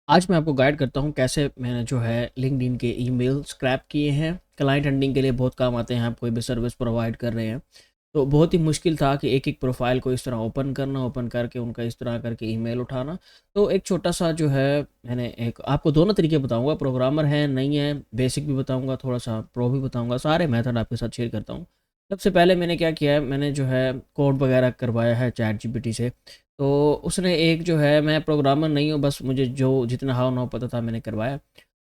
आज मैं आपको गाइड करता हूँ कैसे मैंने जो है लिंक्डइन के ईमेल स्क्रैप किए हैं। क्लाइंट हंटिंग के लिए बहुत काम आते हैं, आप कोई भी सर्विस प्रोवाइड कर रहे हैं। तो बहुत ही मुश्किल था कि एक-एक प्रोफ़ाइल को इस तरह ओपन करना, ओपन करके उनका इस तरह करके ईमेल उठाना। तो एक छोटा-सा जो है मैंने एक आपको दोनों तरीके बताऊँगा, प्रोग्रामर हैं, नहीं है, बेसिक भी बताऊँगा, थोड़ा-सा प्रो भी बताऊँगा, सारे मेथड आपके साथ शेयर करता हूँ। सबसे पहले मैंने क्या किया है, मैंने जो है कोड वगैरह करवाया है चैटजीपीटी से। तो उसने एक जो है, मैं प्रोग्रामर नहीं हूँ, बस मुझे जो जितना हाव-भाव पता था मैंने करवाया।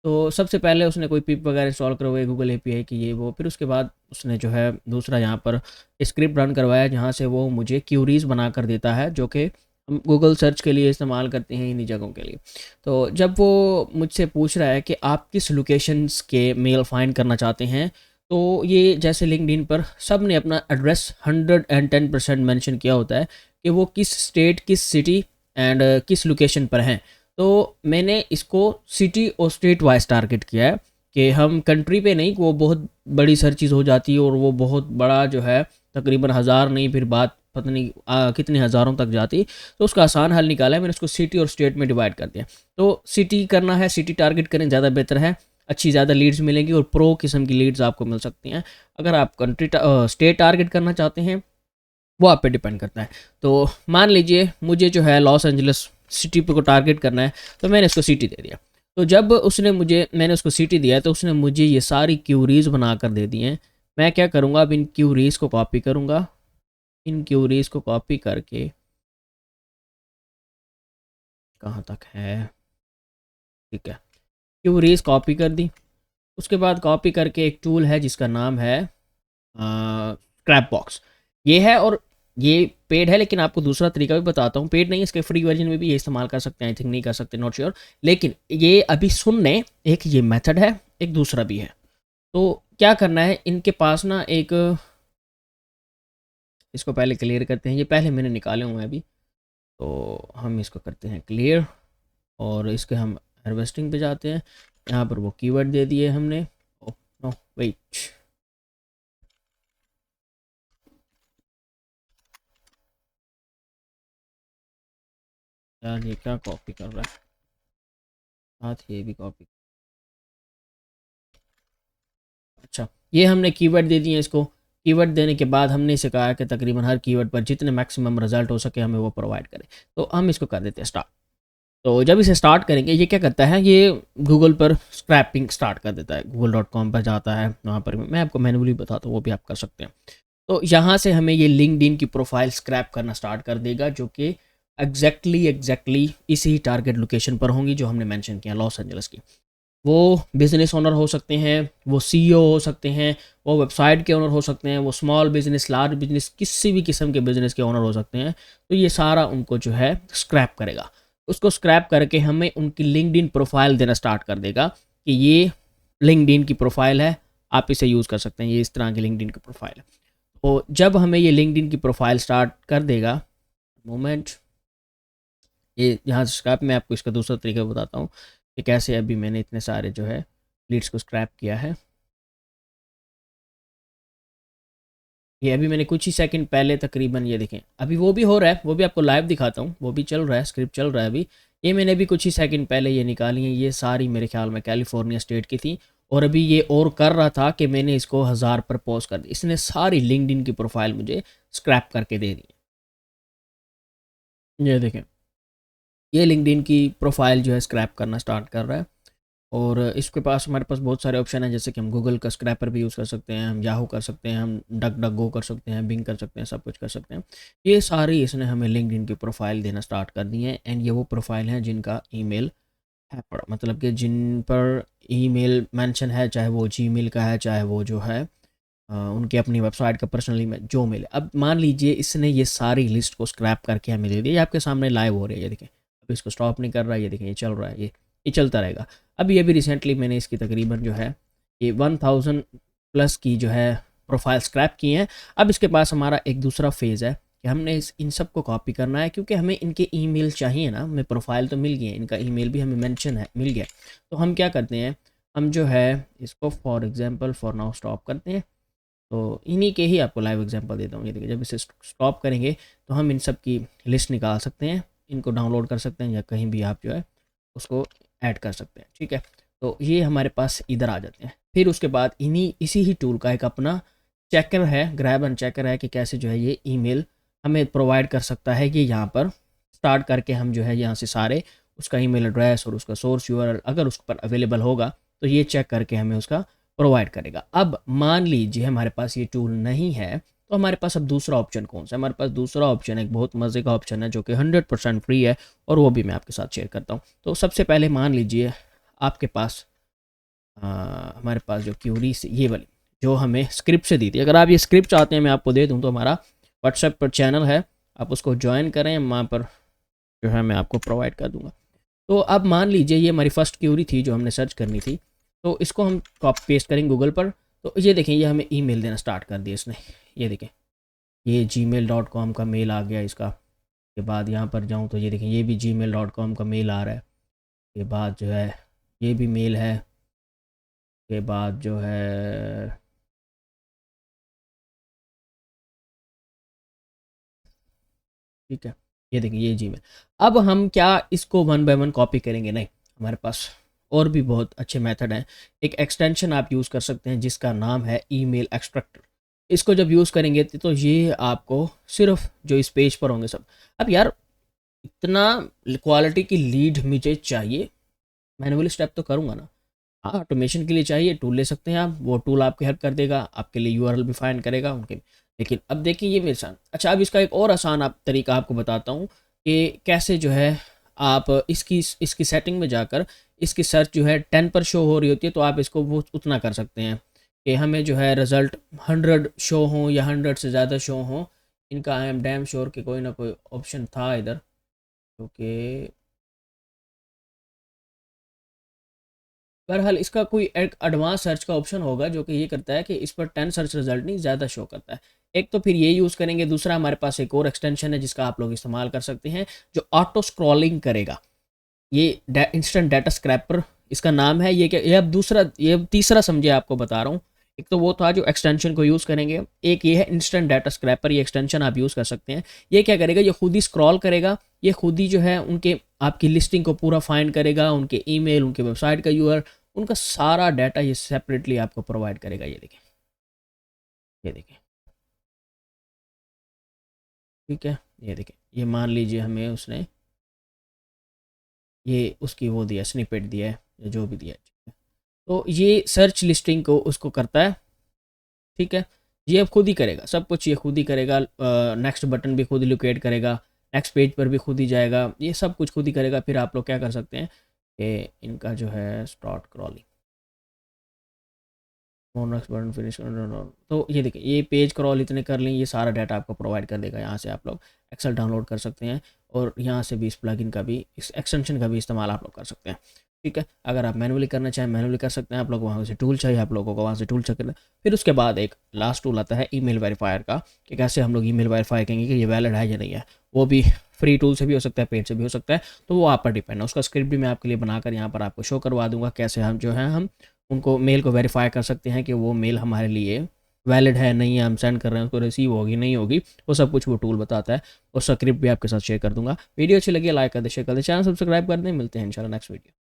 तो सबसे पहले उसने कोई पिप वगैरह इंस्टॉल करवाई गूगल एपीआई की ये वो, फिर उसके बाद उसने जो है दूसरा यहाँ पर स्क्रिप्ट रन करवाया जहाँ से वो मुझे क्यूरीज़ बना कर देता है, जो कि हम गूगल सर्च के लिए इस्तेमाल करते हैं इन्हीं जगहों के लिए। तो जब वो मुझसे पूछ रहा है कि आप किस लोकेशंस के मेल फाइंड करना चाहते हैं, तो ये जैसे लिंक्डइन पर सब ने अपना एड्रेस 110% मेंशन किया होता है कि वो किस स्टेट, किस सिटी एंड किस लोकेशन पर हैं। तो मैंने इसको सिटी और स्टेट वाइज़ टारगेट किया है कि हम कंट्री पे नहीं, वो बहुत बड़ी सर्चेज़ हो जाती है और वो बहुत बड़ा जो है तकरीबन हज़ार नहीं, फिर बात पता नहीं कितने हज़ारों तक जाती। तो उसका आसान हल निकाला है मैंने, उसको सिटी और स्टेट में डिवाइड कर दिया। तो सिटी करना है, सिटी टारगेट करें, ज़्यादा बेहतर है, अच्छी ज़्यादा लीड्स मिलेंगी और प्रो किस्म की लीड्स आपको मिल सकती हैं। अगर आप स्टेट टारगेट करना चाहते हैं, वो आप पे डिपेंड करता है। तो मान लीजिए मुझे जो है लॉस एंजलिस सिटी को टारगेट करना है, तो मैंने इसको सिटी दे दिया। तो जब उसने मुझे मैंने उसको सिटी दिया, तो उसने मुझे ये सारी क्यूरीज़ बनाकर दे दी हैं। मैं क्या करूँगा, अब इन क्यूरीज़ को कॉपी करूँगा। इन क्यूरीज़ को कॉपी करके कहाँ तक है? ठीक है, क्यूरीज़ कॉपी कर दी। उसके बाद कॉपी करके एक टूल है जिसका नाम है स्क्रैप बॉक्स। ये है और ये पेड है, लेकिन आपको दूसरा तरीका भी बताता हूँ। पेड नहीं है, इसके फ्री वर्जन में भी ये इस्तेमाल कर सकते हैं, आई थिंक नहीं कर सकते, नॉट श्योर। लेकिन ये अभी सुनने, एक ये मेथड है, एक दूसरा भी है। तो क्या करना है, इनके पास ना एक, इसको पहले क्लियर करते हैं, ये पहले मैंने निकाले हुए हैं अभी। तो हम इसको करते हैं क्लियर और इसके हम हार्वेस्टिंग पे जाते हैं। यहाँ पर वो कीवर्ड दे दिए हमने। ओह नो, वेट यार, ये क्या कॉपी कर रहा है, साथ ये भी कॉपी। अच्छा, ये हमने कीवर्ड दे दिए इसको। कीवर्ड देने के बाद हमने इसे कहा कि तकरीबन हर कीवर्ड पर जितने मैक्सिमम रिजल्ट हो सके हमें वो प्रोवाइड करें। तो हम इसको कर देते हैं स्टार्ट। तो जब इसे स्टार्ट करेंगे, ये क्या करता है, ये गूगल पर स्क्रैपिंग स्टार्ट कर देता है, google.com पर जाता है, वहाँ पर मैं आपको मैनुअली बताता हूँ, वो भी आप कर सकते हैं। तो यहाँ से हमें ये लिंक्डइन की प्रोफाइल स्क्रैप करना स्टार्ट कर देगा, जो कि एग्जैक्टली इसी टारगेट लोकेशन पर होंगी जो हमने मेंशन किया, लॉस एंजल्स की। वो बिज़नेस ओनर हो सकते हैं, वो सीईओ हो सकते हैं, वो वेबसाइट के ओनर हो सकते हैं, वो स्मॉल बिज़नेस, लार्ज बिज़नेस, किसी भी किस्म के बिज़नेस के ओनर हो सकते हैं। तो ये सारा उनको जो है स्क्रैप करेगा। उसको स्क्रैप करके हमें उनकी लिंक्डइन प्रोफाइल देना स्टार्ट कर देगा कि ये लिंक्डइन की प्रोफाइल है, आप इसे यूज़ कर सकते हैं, ये इस तरह की लिंक्डइन की प्रोफाइल है। तो जब हमें ये लिंक्डइन की प्रोफाइल स्टार्ट कर देगा, मोमेंट, ये यहाँ से स्क्रैप, मैं आपको इसका दूसरा तरीका बताता हूँ कि कैसे अभी मैंने इतने सारे जो है लीड्स को स्क्रैप किया है। ये अभी मैंने कुछ ही सेकंड पहले तकरीबन, ये देखें अभी वो भी हो रहा है, वो भी आपको लाइव दिखाता हूँ, वो भी चल रहा है, स्क्रिप्ट चल रहा है अभी। ये मैंने अभी कुछ ही सेकंड पहले ये निकाली है, ये सारी मेरे ख्याल में कैलिफोर्निया स्टेट की थी। और अभी ये और कर रहा था कि मैंने इसको 1000 पर पोस्ट कर दी, इसने सारी लिंक्डइन की प्रोफाइल मुझे स्क्रैप करके दे दी। ये देखें, ये लिंक्डइन की प्रोफाइल जो है स्क्रैप करना स्टार्ट कर रहा है। और इसके पास हमारे पास बहुत सारे ऑप्शन हैं, जैसे कि हम गूगल का स्क्रैपर भी यूज़ कर सकते हैं, हम याहू कर सकते हैं, हम डक डक गो कर सकते हैं, बिंग कर सकते हैं, सब कुछ कर सकते हैं। ये सारी इसने हमें लिंक्डइन की प्रोफाइल देना स्टार्ट कर दी है। एंड ये वो प्रोफाइल हैं जिनका ईमेल है पर, मतलब कि जिन पर ईमेल मेंशन है, चाहे वो जीमेल का है, चाहे वो जो है उनकी अपनी वेबसाइट का पर्सनल ईमेल जो मिले। अब मान लीजिए इसने ये सारी लिस्ट को स्क्रैप करके हमें दे दी, ये आपके सामने लाइव हो रही है, ये देखें। अब इसको स्टॉप नहीं कर रहा है, ये देखें, ये चल रहा है, ये चलता रहेगा। अभी अभी रिसेंटली मैंने इसकी तकरीबन जो है ये 1000 प्लस की जो है प्रोफाइल स्क्रैप की हैं। अब इसके पास हमारा एक दूसरा फेज़ है कि हमने इन सब को कॉपी करना है, क्योंकि हमें इनके ईमेल चाहिए ना, हमें प्रोफाइल तो मिल गई है, इनका ईमेल भी हमें मेंशन है, मिल गया। तो हम क्या करते हैं, हम जो है इसको for example for now stop करते हैं। तो इन्हीं के ही आपको लाइव एग्जांपल देता हूँ। ये देखिए, जब इसे स्टॉप करेंगे तो हम इन सब की लिस्ट निकाल सकते हैं, इनको डाउनलोड कर सकते हैं, या कहीं भी आप जो है उसको ऐड कर सकते हैं। ठीक है, तो ये हमारे पास इधर आ जाते हैं। फिर उसके बाद इसी ही टूल का एक अपना चेकर है, ग्रैब एंड चेकर है कि कैसे जो है ये ईमेल हमें प्रोवाइड कर सकता है कि यहाँ पर स्टार्ट करके हम जो है यहाँ से सारे उसका ईमेल एड्रेस और उसका सोर्स यूआरएल अगर उस पर अवेलेबल होगा तो ये चेक करके हमें उसका प्रोवाइड करेगा। अब मान लीजिए हमारे पास ये टूल नहीं है, तो हमारे पास अब दूसरा ऑप्शन कौन सा है? हमारे पास दूसरा ऑप्शन एक बहुत मज़े का ऑप्शन है जो कि 100% फ्री है, और वो भी मैं आपके साथ शेयर करता हूँ। तो सबसे पहले मान लीजिए आपके पास हमारे पास जो क्यूरी से ये वाली जो हमें स्क्रिप्ट से दी थी, अगर आप ये स्क्रिप्ट चाहते हैं मैं आपको दे दूँ तो हमारा व्हाट्सएप पर चैनल है, आप उसको ज्वाइन करें, वहाँ पर जो है मैं आपको प्रोवाइड कर दूँगा। तो अब मान लीजिए ये हमारी फर्स्ट क्यूरी थी जो हमने सर्च करनी थी, तो इसको हम कॉपी पेस्ट करेंगे गूगल पर। तो ये देखें ये हमें ईमेल देना स्टार्ट कर दिया इसने, ये देखें ये gmail.com का मेल आ गया इसका। के बाद यहाँ पर जाऊँ तो ये देखें ये भी gmail.com का मेल आ रहा है। के बाद जो है ये भी मेल है। के बाद जो है ठीक है, ये देखिए ये जीमेल। अब हम क्या इसको वन बाय वन कॉपी करेंगे? नहीं, हमारे पास और भी बहुत अच्छे मेथड हैं। एक एक्सटेंशन आप यूज़ कर सकते हैं जिसका नाम है ईमेल एक्सट्रैक्टर। इसको जब यूज़ करेंगे तो ये आपको सिर्फ जो इस पेज पर होंगे सब। अब यार इतना क्वालिटी की लीड मुझे चाहिए, मैनुअली स्टेप तो करूँगा ना। हाँ, ऑटोमेशन के लिए चाहिए टूल ले सकते हैं आप, वो टूल आपकी हेल्प कर देगा, आपके लिए यूआरएल भी फाइंड करेगा उनके। लेकिन अब देखिए ये मेरे साथ अच्छा, अब इसका एक और आसान तरीका आपको बताता हूँ कि कैसे जो है आप इसकी सेटिंग में जाकर इसकी सर्च जो है 10 पर शो हो रही होती है, तो आप इसको वो उतना कर सकते हैं कि हमें जो है रिज़ल्ट 100 शो हों या 100 से ज़्यादा शो हों। इनका आई एम डैम श्योर कि कोई ना कोई ऑप्शन था इधर, क्योंकि बहरहाल इसका कोई एक एडवांस सर्च का ऑप्शन होगा जो कि ये करता है कि इस पर 10 सर्च रिजल्ट नहीं ज़्यादा शो करता है। एक तो फिर ये यूज़ करेंगे, दूसरा हमारे पास एक और एक्सटेंशन है जिसका आप लोग इस्तेमाल कर सकते हैं जो ऑटो स्क्रॉलिंग करेगा। ये इंस्टेंट डाटा स्क्रैपर इसका नाम है। ये क्या, ये अब दूसरा, ये अब तीसरा समझे आपको बता रहा हूँ। एक तो वो था जो एक्सटेंशन को यूज़ करेंगे, एक ये है इंस्टेंट डाटा स्क्रैपर, ये एक्सटेंशन आप यूज़ कर सकते हैं। ये क्या करेगा, ये खुद ही स्क्रॉल करेगा, ये खुद ही जो है उनके आपकी लिस्टिंग को पूरा फाइंड करेगा, उनके ईमेल, उनके वेबसाइट का यूआरएल, उनका सारा डाटा ये सेपरेटली आपको प्रोवाइड करेगा। ये देखें, ये देखें, ठीक है, ये देखें, ये मान लीजिए हमें उसने ये उसकी वो दिया, स्निपेट दिया है या जो भी दिया है, ठीक है। तो ये सर्च लिस्टिंग को उसको करता है, ठीक है। ये अब खुद ही करेगा, सब कुछ ये खुद ही करेगा। नेक्स्ट बटन भी खुद ही लोकेट करेगा, नेक्स्ट पेज पर भी खुद ही जाएगा, ये सब कुछ खुद ही करेगा। फिर आप लोग क्या कर सकते हैं कि इनका जो है start crawling, next button finish, तो ये देखिए ये पेज क्रॉल इतने कर लें, ये सारा डाटा आपको प्रोवाइड कर देगा। यहाँ से आप लोग एक्सेल डाउनलोड कर सकते हैं और यहाँ से भी इस प्लगइन का भी, इस एक्सटेंशन का भी इस्तेमाल आप लोग कर सकते हैं, ठीक है। अगर आप मैनुअली करना चाहें मैनुअली कर सकते हैं, आप लोग वहाँ से टूल चाहिए आप लोगों को वहाँ से टूल चेक करना। फिर उसके बाद एक लास्ट टूल आता है ईमेल वेरीफायर का, कि कैसे हम लोग ईमेल वेरीफाई करेंगे कि ये वैलिड है या नहीं है। वो भी फ्री टूल से भी हो सकता है, पेड से भी हो सकता है, तो वो आप पर डिपेंड है। उसका स्क्रिप्ट भी मैं आपके लिए बनाकर यहाँ पर आपको शो करवा दूँगा, कैसे हम जो है हम उनको मेल को वेरीफाई कर सकते हैं कि वो मेल हमारे लिए वैलिड है नहीं है, हम सेंड कर रहे हैं उसको रिसीव होगी नहीं होगी, वो सब कुछ वो टूल बताता है। और स्क्रिप्ट भी आपके साथ शेयर कर दूंगा। वीडियो अच्छी लगी लाइक कर दे, शेयर कर दे, चैनल सब्सक्राइब कर दें। मिलते हैं इंशाल्लाह नेक्स्ट वीडियो।